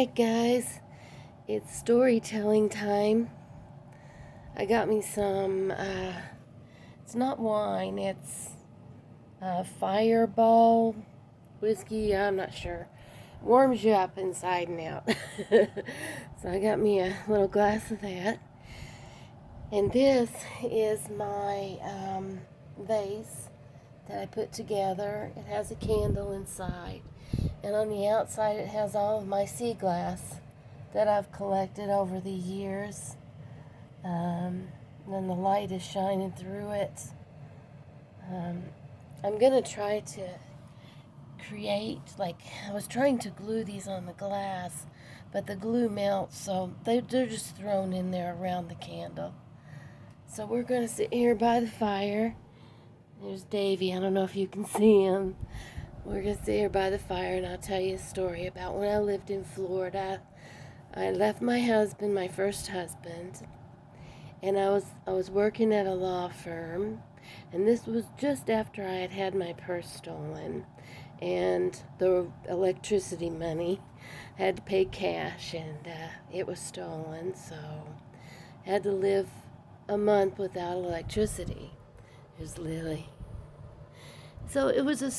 Alright, guys, it's storytelling time. I got me some, it's not wine, it's Fireball whiskey, I'm not sure. Warms you up inside and out. So I got me a little glass of that. And this is my vase that I put together. It has a candle inside. And on the outside it has all of my sea glass that I've collected over the years. Then the light is shining through it. I'm going to try to create, I was trying to glue these on the glass, but the glue melts, so they're just thrown in there around the candle. So we're going to sit here by the fire. There's Davy. I don't know if you can see him. We're going to sit here by the fire, and I'll tell you a story about when I lived in Florida. I left my husband, my first husband, and I was working at a law firm, and this was just after I had had my purse stolen, and the electricity money I had to pay cash, and it was stolen, so I had to live a month without electricity. Here's Lily. So it was a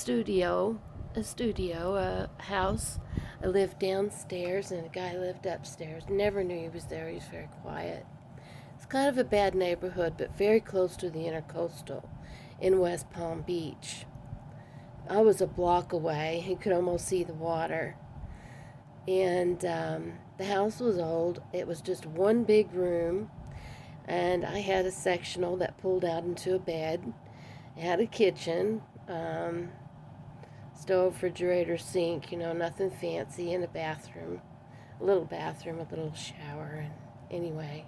house. I lived downstairs and a guy lived upstairs. Never knew he was there. He was very quiet. It's kind of a bad neighborhood, but very close to the Intercoastal in West Palm Beach. I was a block away. You could almost see the water. And the house was old. It was just one big room. And I had a sectional that pulled out into a bed. It had a kitchen, stove, refrigerator, sink, nothing fancy, and a bathroom. A little shower. And anyway,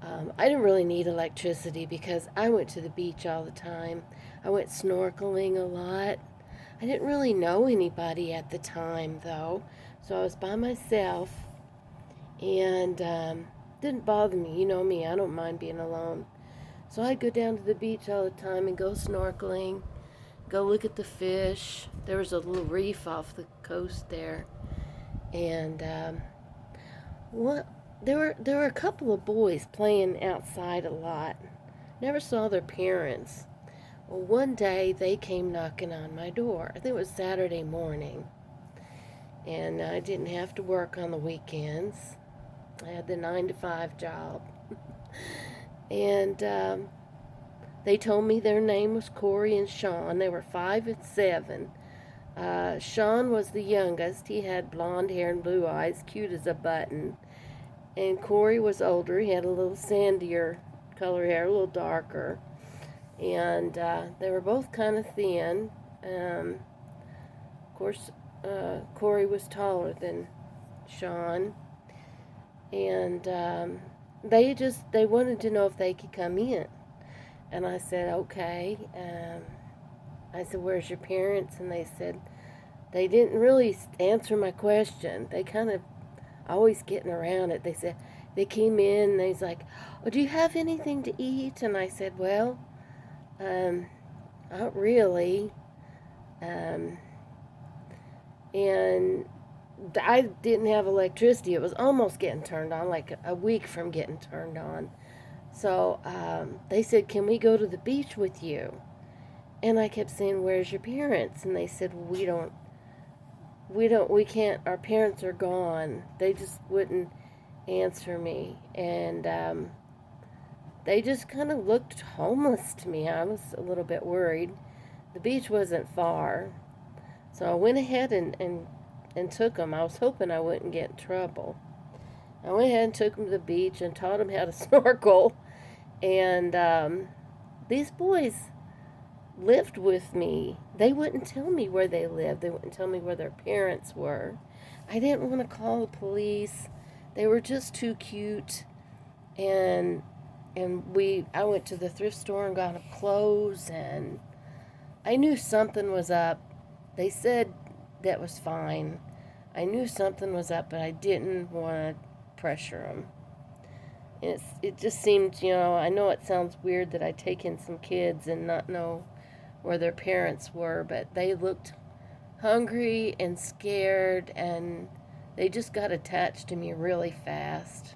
I didn't really need electricity because I went to the beach all the time. I went snorkeling a lot. I didn't really know anybody at the time, though, so I was by myself, and didn't bother me. You know me, I don't mind being alone. So I'd go down to the beach all the time and go snorkeling, go look at the fish. There was a little reef off the coast there, and there were a couple of boys playing outside a lot. Never saw their parents. Well, one day they came knocking on my door. I think it was Saturday morning, and I didn't have to work on the weekends. I had the 9 to 5 job. And they told me their name was Corey and Sean. They were 5 and 7. Sean was the youngest. He had blonde hair and blue eyes, cute as a button. And Corey was older. He had a little sandier color hair, a little darker. And they were both kind of thin. Of course, Corey was taller than Sean. And they wanted to know if they could come in. And I said, okay. I said, where's your parents? And they said, they didn't really answer my question. They kind of always getting around it. They said, they came in and they's like, oh, do you have anything to eat? And I said, well, not really. And I didn't have electricity. It was almost getting turned on, like a week from getting turned on. So they said, can we go to the beach with you? And I kept saying, where's your parents? And they said, well, we can't, our parents are gone. They just wouldn't answer me. And they just kind of looked homeless to me. I was a little bit worried. The beach wasn't far. So I went ahead and took them. I was hoping I wouldn't get in trouble. I went ahead and took them to the beach and taught them how to snorkel. And these boys lived with me. They wouldn't tell me where they lived. They wouldn't tell me where their parents were. I didn't want to call the police. They were just too cute. And I went to the thrift store and got them clothes, and I knew something was up. They said that was fine. I knew something was up, but I didn't want to pressure them. It just seemed, I know it sounds weird that I take in some kids and not know where their parents were, but they looked hungry and scared and They just got attached to me really fast.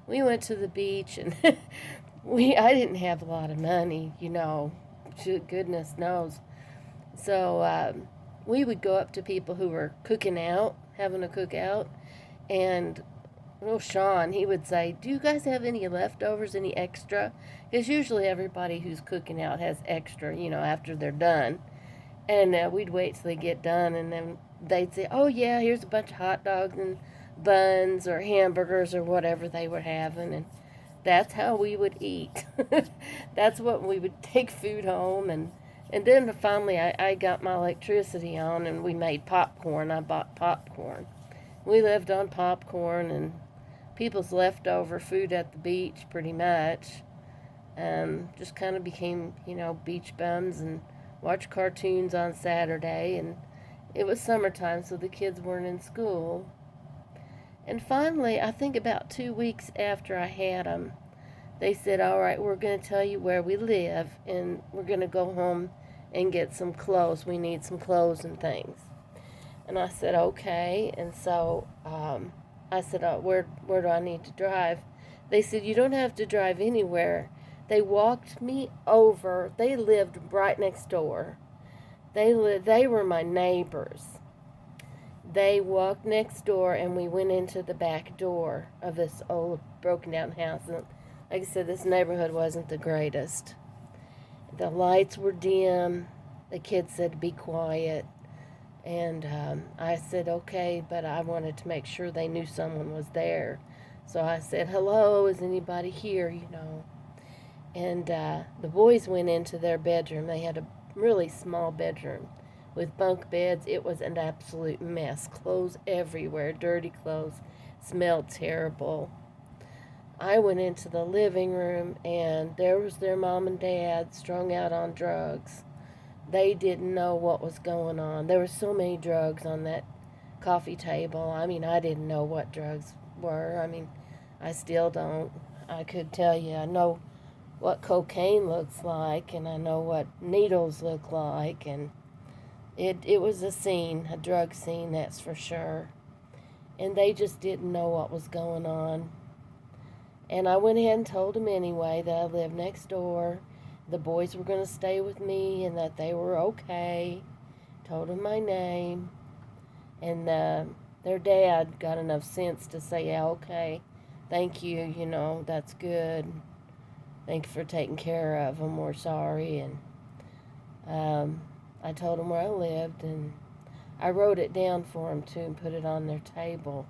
We went to the beach and I didn't have a lot of money, goodness knows. So we would go up to people who were cooking out, having a cookout, and Sean, he would say, "Do you guys have any leftovers, any extra?" Because usually everybody who's cooking out has extra, after they're done. And we'd wait till they get done, and then they'd say, "Oh yeah, here's a bunch of hot dogs and buns or hamburgers or whatever they were having," and that's how we would eat. That's what we would take food home, and then finally I got my electricity on, and we made popcorn. I bought popcorn. We lived on popcorn and people's leftover food at the beach, pretty much. Just kind of became, beach bums and watch cartoons on Saturday, and it was summertime, so the kids weren't in school. And finally, I think about 2 weeks after I had them, they said, "All right, we're going to tell you where we live, and we're going to go home and get some clothes. We need some clothes and things." And I said, "Okay." And so I said, where do I need to drive?" They said, "You don't have to drive anywhere." They walked me over. They lived right next door. They were my neighbors. They walked next door, and we went into the back door of this old broken down house. And like I said, this neighborhood wasn't the greatest. The lights were dim. The kids said, "Be quiet." And I said, "Okay," but I wanted to make sure they knew someone was there. So I said, "Hello, is anybody here?" And the boys went into their bedroom. They had a really small bedroom with bunk beds. It was an absolute mess. Clothes everywhere, dirty clothes, smelled terrible. I went into the living room, and there was their mom and dad strung out on drugs. They didn't know what was going on. There were so many drugs on that coffee table. I mean, I didn't know what drugs were. I mean, I still don't. I could tell you, I know what cocaine looks like, and I know what needles look like, and it was a scene, a drug scene, that's for sure. And they just didn't know what was going on. And I went ahead and told them anyway that I lived next door. The boys were going to stay with me and that they were okay. Told them my name. And their dad got enough sense to say, "Yeah, okay, thank you, that's good. Thank you for taking care of them. We're sorry." And I told them where I lived, and I wrote it down for them too and put it on their table,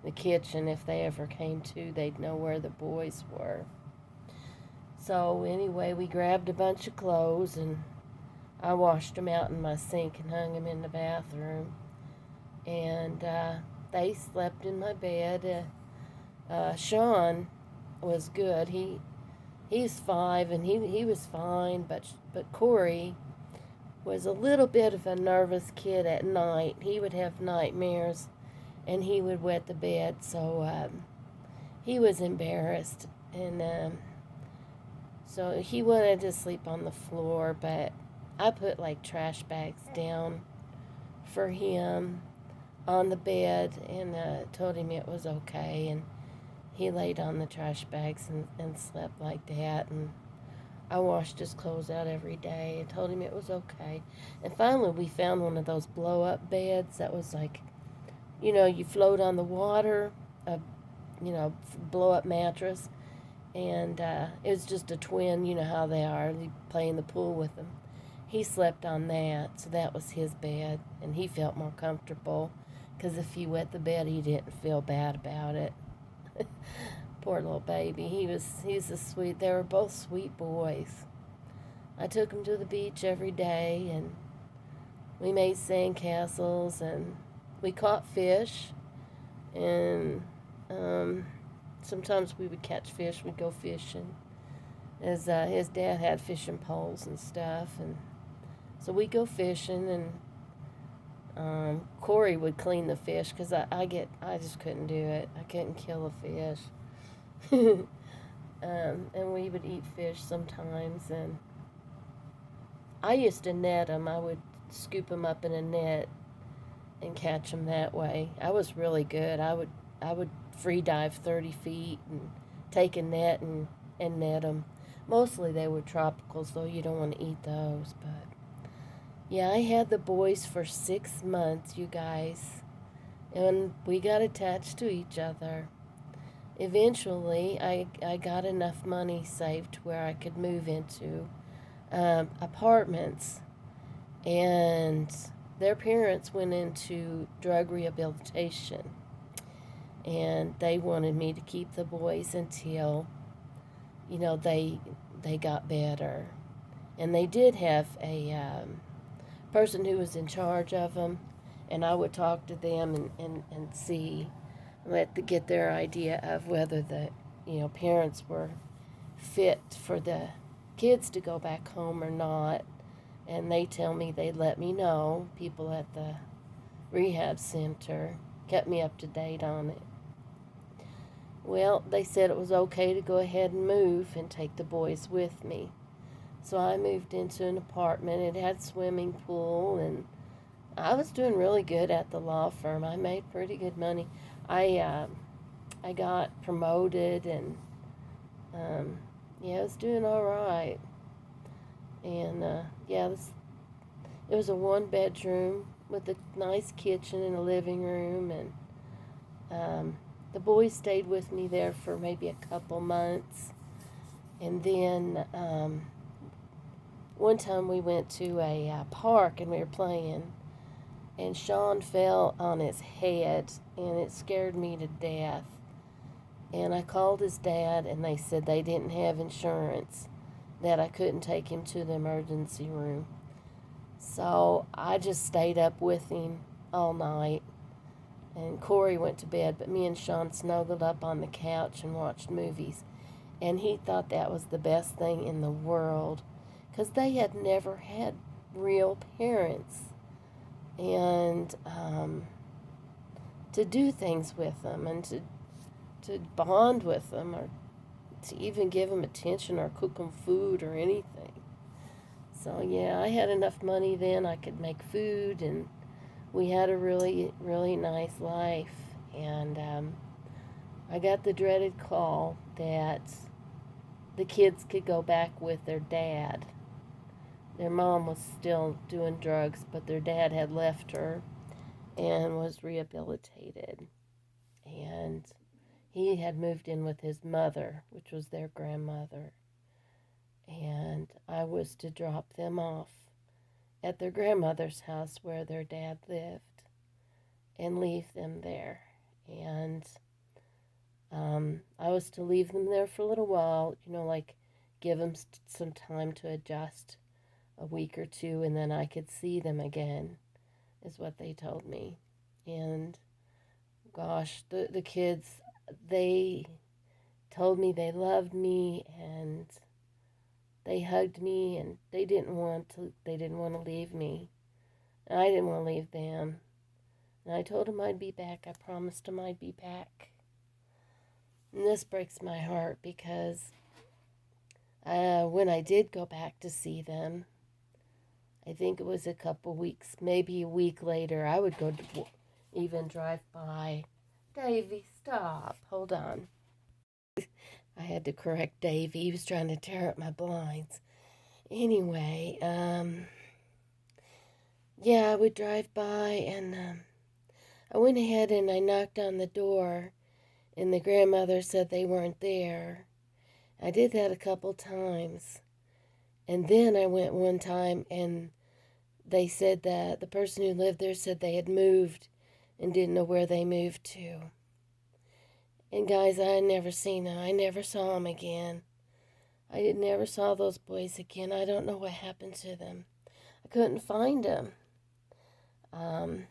the kitchen. If they ever came to, they'd know where the boys were. So anyway, we grabbed a bunch of clothes, and I washed them out in my sink and hung them in the bathroom. And they slept in my bed. Sean was good. He's 5, and he was fine. But Corey was a little bit of a nervous kid at night. He would have nightmares, and he would wet the bed. So he was embarrassed, and so he wanted to sleep on the floor. But I put like trash bags down for him on the bed, and told him it was okay, and he laid on the trash bags and slept like that. And I washed his clothes out every day and told him it was okay. And finally we found one of those blow-up beds that was like, you float on the water, a blow-up mattress. And it was just a twin, you know how they are, you play in the pool with them. He slept on that, so that was his bed, and he felt more comfortable, because if he wet the bed, he didn't feel bad about it. Poor little baby. He's a sweet. They were both sweet boys. I took him to the beach every day, and we made sandcastles, and we caught fish, and sometimes we would catch fish. We'd go fishing. His dad had fishing poles and stuff, and so we'd go fishing, and Corey would clean the fish, because I just couldn't do it. I couldn't kill a fish. And we would eat fish sometimes, and I used to net them. I would scoop them up in a net and catch them that way. I was really good. I would free dive 30 feet and take a net and net them. Mostly they were tropicals, though you don't want to eat those. But yeah, I had the boys for 6 months, you guys, and we got attached to each other. Eventually, I got enough money saved to where I could move into apartments, and their parents went into drug rehabilitation, and they wanted me to keep the boys until they got better. And they did have a person who was in charge of them, and I would talk to them and see, get their idea of whether the parents were fit for the kids to go back home or not. And they tell me, they let me know, people at the rehab center kept me up to date on it. Well, they said it was okay to go ahead and move and take the boys with me. So I moved into an apartment. It had swimming pool, and I was doing really good at the law firm. I made pretty good money. I got promoted, and yeah, I was doing all right. And yeah, it was a 1 bedroom with a nice kitchen and a living room, and the boys stayed with me there for maybe a couple months. And then one time we went to a park and we were playing, and Sean fell on his head, and it scared me to death. And I called his dad, and they said they didn't have insurance, that I couldn't take him to the emergency room. So I just stayed up with him all night, and Corey went to bed, but me and Sean snuggled up on the couch and watched movies. And he thought that was the best thing in the world, because they had never had real parents. And to do things with them, and to bond with them, or to even give them attention or cook them food or anything. So yeah, I had enough money then I could make food, and we had a really, really nice life. And I got the dreaded call that the kids could go back with their dad. Their mom was still doing drugs, but their dad had left her and was rehabilitated. And he had moved in with his mother, which was their grandmother. And I was to drop them off at their grandmother's house where their dad lived and leave them there. And I was to leave them there for a little while, like give them some time to adjust, a week or two, and then I could see them again, is what they told me. And gosh, the kids, they told me they loved me, and they hugged me, and they didn't want to leave me. And I didn't want to leave them. And I told them I'd be back. I promised them I'd be back. And this breaks my heart, because when I did go back to see them, I think it was a couple weeks, maybe a week later, I would go to even drive by. Davy, stop. Hold on. I had to correct Davy. He was trying to tear up my blinds. Anyway, yeah, I would drive by, and I went ahead and I knocked on the door, and the grandmother said they weren't there. I did that a couple times. And then I went one time, and they said that the person who lived there said they had moved and didn't know where they moved to. And guys, I had never seen them. I never saw them again. I never saw those boys again. I don't know what happened to them. I couldn't find them. I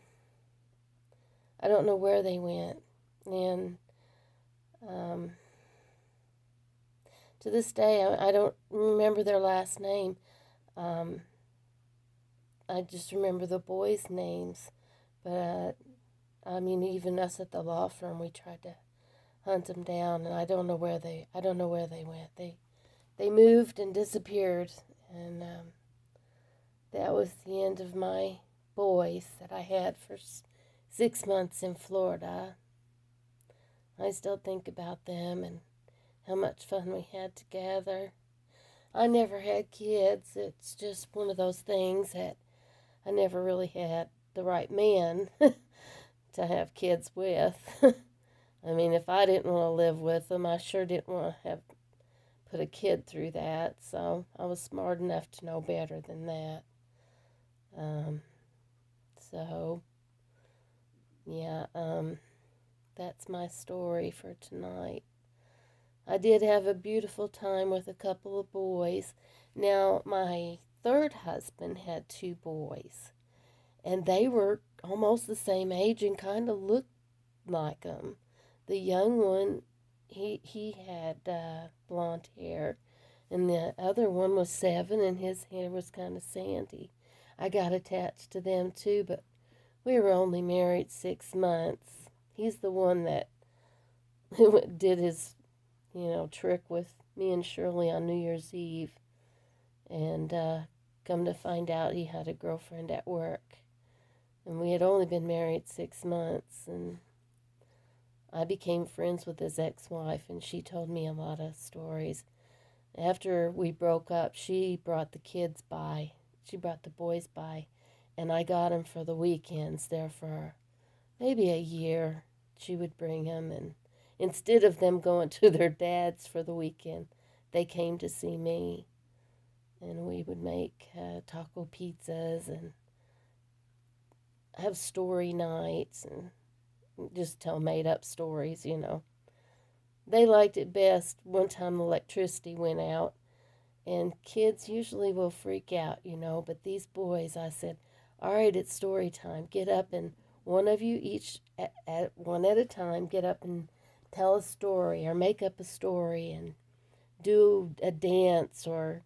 don't know where they went. And to this day, I don't remember their last name. I just remember the boys' names. But, I mean, even us at the law firm, we tried to hunt them down, and I don't know where they went. They moved and disappeared, and that was the end of my boys that I had for 6 months in Florida. I still think about them and how much fun we had together. I never had kids. It's just one of those things that I never really had the right man to have kids with. I mean, if I didn't want to live with them, I sure didn't want to have put a kid through that. So I was smart enough to know better than that. Um, so yeah, that's my story for tonight. I did have a beautiful time with a couple of boys. Now, my third husband had two boys, and they were almost the same age and kind of looked like them. The young one, he had blonde hair, and the other one was 7, and his hair was kind of sandy. I got attached to them too, but we were only married 6 months. He's the one that did his, trick with me and Shirley on New Year's Eve, and come to find out he had a girlfriend at work, and we had only been married 6 months, and I became friends with his ex-wife, and she told me a lot of stories. After we broke up, she brought the kids by. She brought the boys by, and I got them for the weekends there for maybe a year. She would bring them, and instead of them going to their dad's for the weekend, they came to see me, and we would make taco pizzas and have story nights and just tell made-up stories. They liked it best. One time the electricity went out, and kids usually will freak out, but these boys, I said, all right, it's story time. Get up, and one of you each, one at a time, get up and tell a story or make up a story and do a dance and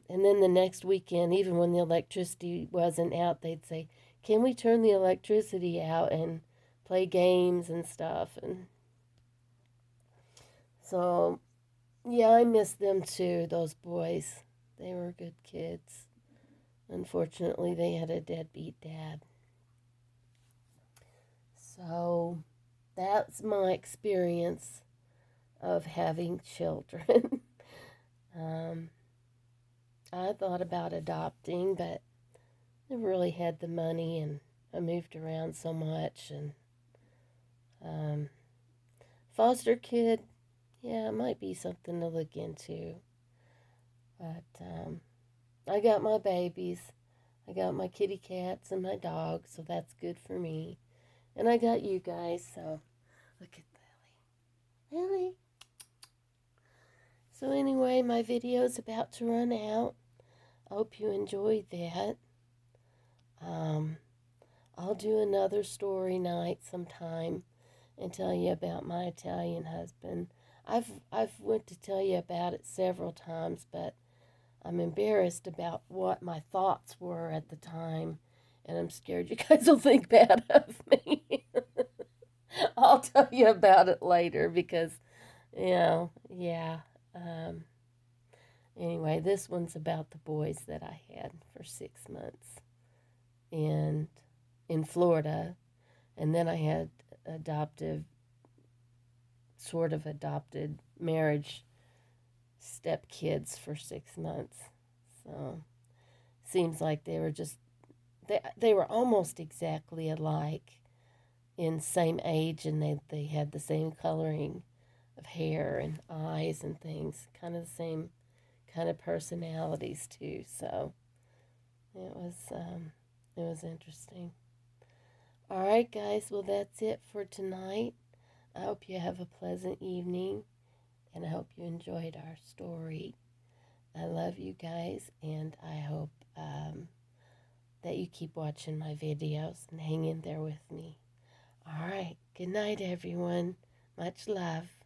then the next weekend, even when the electricity wasn't out, they'd say, can we turn the electricity out and play games and stuff? And so, yeah, I miss them too, those boys. They were good kids. Unfortunately, they had a deadbeat dad. So, that's my experience of having children. um, I thought about adopting, but I really had the money, and I moved around so much. And um, foster kid, yeah, it might be something to look into. But I got my babies. I got my kitty cats and my dog, so that's good for me. And I got you guys, so look at Lily. Lily. So anyway, my video's about to run out. I hope you enjoyed that. I'll do another story night sometime and tell you about my Italian husband. I've went to tell you about it several times, but I'm embarrassed about what my thoughts were at the time, and I'm scared you guys will think bad of me. I'll tell you about it later because, yeah. Anyway, this one's about the boys that I had for 6 months and in Florida, and then I had adopted marriage stepkids for 6 months. So seems like they were almost exactly alike in same age, and they had the same coloring of hair and eyes and things, kind of the same kind of personalities too. So it was interesting. All right, guys. Well, that's it for tonight. I hope you have a pleasant evening, and I hope you enjoyed our story. I love you guys, and I hope that you keep watching my videos and hang in there with me. All right. Good night, everyone. Much love.